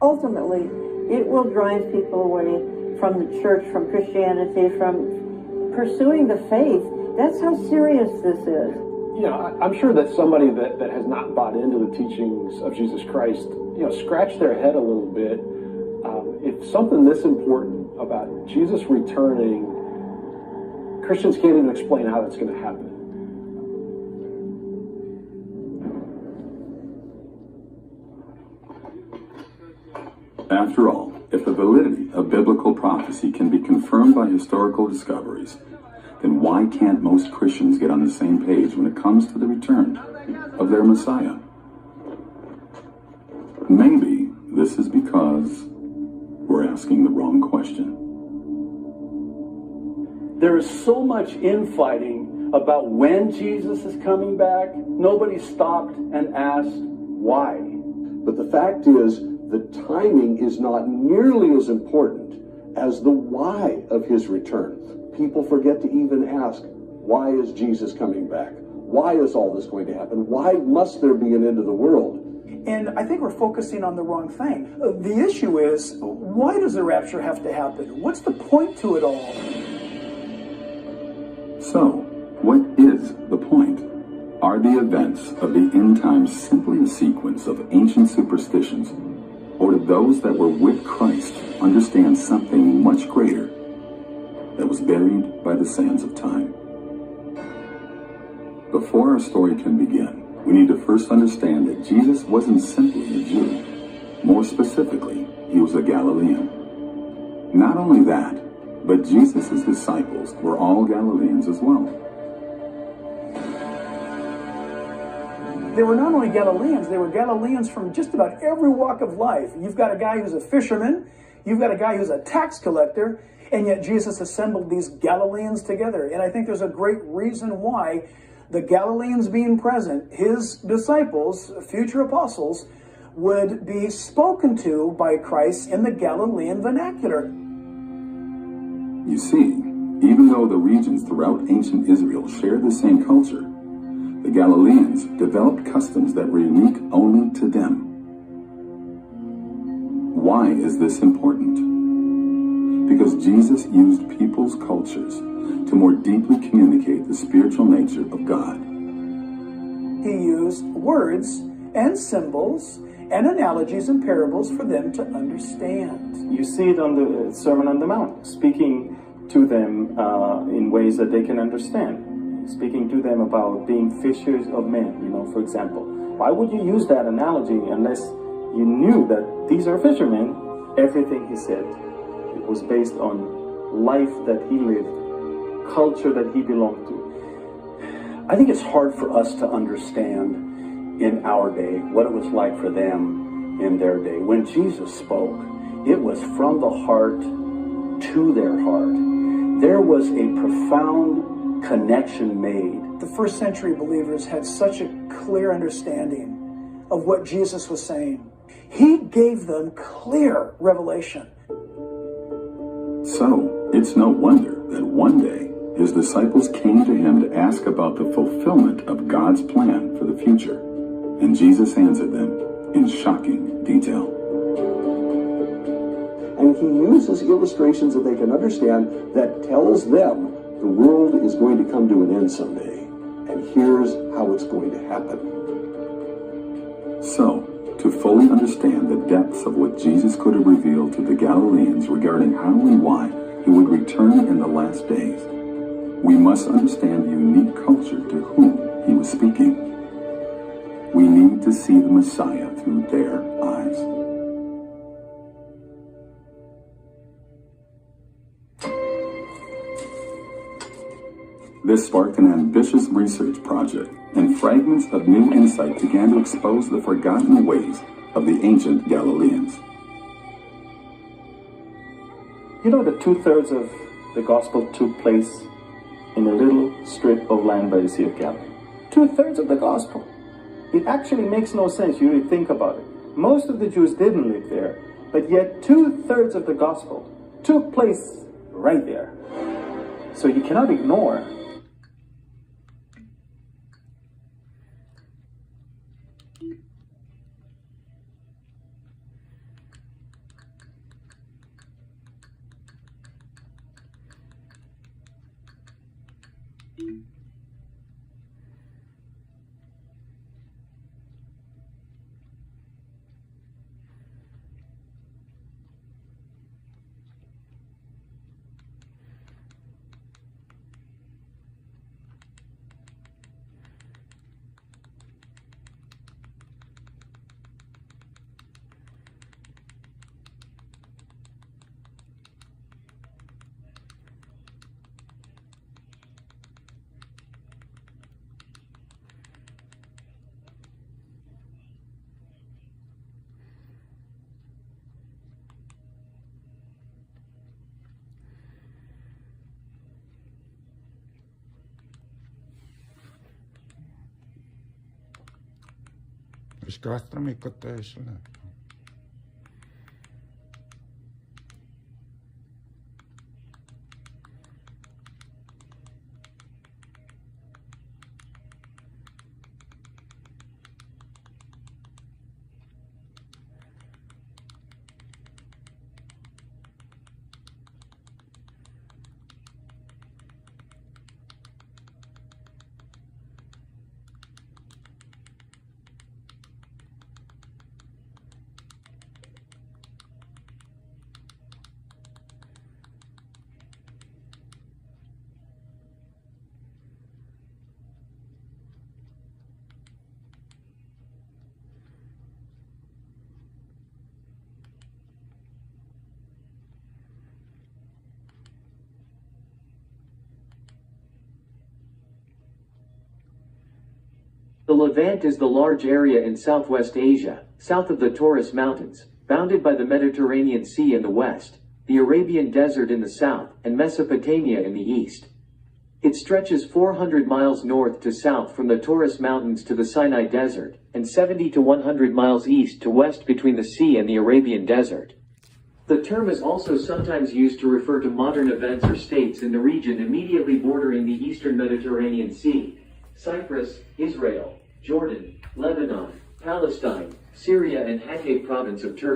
Ultimately, it will drive people away from the church, from Christianity, from pursuing the faith. That's how serious this is. You know, I'm sure that somebody that has not bought into the teachings of Jesus Christ, you know, scratch their head a little bit. If something this important about Jesus returning, Christians can't even explain how that's going to happen. After all, if the validity of biblical prophecy can be confirmed by historical discoveries, then why can't most Christians get on the same page when it comes to the return of their Messiah? Maybe this is because we're asking the wrong question. There is so much infighting about when Jesus is coming back. Nobody stopped and asked why. But the fact is, the timing is not nearly as important as the why of his return. People forget to even ask, why is Jesus coming back? Why is all this going to happen? Why must there be an end of the world? And I think we're focusing on the wrong thing. The issue is, why does the rapture have to happen? What's the point to it all? So, what is the point? Are the events of the end times simply a sequence of ancient superstitions? Or do those that were with Christ understand something much greater that was buried by the sands of time? Before our story can begin, we need to first understand that Jesus wasn't simply a Jew. More specifically, he was a Galilean. Not only that, but Jesus' disciples were all Galileans as well. They were not only Galileans, they were Galileans from just about every walk of life. You've got a guy who's a fisherman, you've got a guy who's a tax collector, and yet Jesus assembled these Galileans together. And I think there's a great reason why the Galileans being present, his disciples, future apostles, would be spoken to by Christ in the Galilean vernacular. You see, even though the regions throughout ancient Israel shared the same culture, the Galileans developed customs that were unique only to them. Why is this important? Because Jesus used people's cultures to more deeply communicate the spiritual nature of God. He used words and symbols and analogies and parables for them to understand. You see it on the Sermon on the Mount, speaking to them in ways that they can understand. Speaking to them about being fishers of men, you know, for example. Why would you use that analogy unless you knew that these are fishermen? Everything he said, it was based on life that he lived, culture that he belonged to. I think it's hard for us to understand in our day what it was like for them in their day. When Jesus spoke, it was from the heart to their heart. There was a profound connection made. The first century believers had such a clear understanding of what Jesus was saying. He gave them clear revelation. So, it's no wonder that one day his disciples came to him to ask about the fulfillment of God's plan for the future. And Jesus answered them in shocking detail. And he uses illustrations that they can understand that tells them the world is going to come to an end someday. And here's how it's going to happen. So, to fully understand the depths of what Jesus could have revealed to the Galileans regarding how and why he would return in the last days, we must understand the unique culture to whom he was speaking. We need to see the Messiah through their eyes. This sparked an ambitious research project, and fragments of new insight began to expose the forgotten ways of the ancient Galileans. You know that 2/3 of the gospel took place in a little strip of land by the Sea of Galilee. 2/3 of the gospel. It actually makes no sense. You really think about it. Most of the Jews didn't live there, but yet 2/3 of the gospel took place right there. So you cannot ignore Is kahtlemi koteisle. The Levant is the large area in Southwest Asia, south of the Taurus Mountains, bounded by the Mediterranean Sea in the west, the Arabian Desert in the south, and Mesopotamia in the east. It stretches 400 miles north to south from the Taurus Mountains to the Sinai Desert, and 70 to 100 miles east to west between the sea and the Arabian Desert. The term is also sometimes used to refer to modern events or states in the region immediately bordering the eastern Mediterranean Sea: Cyprus, Israel, Jordan, Lebanon, Palestine, Syria, and Hatay province of Turkey.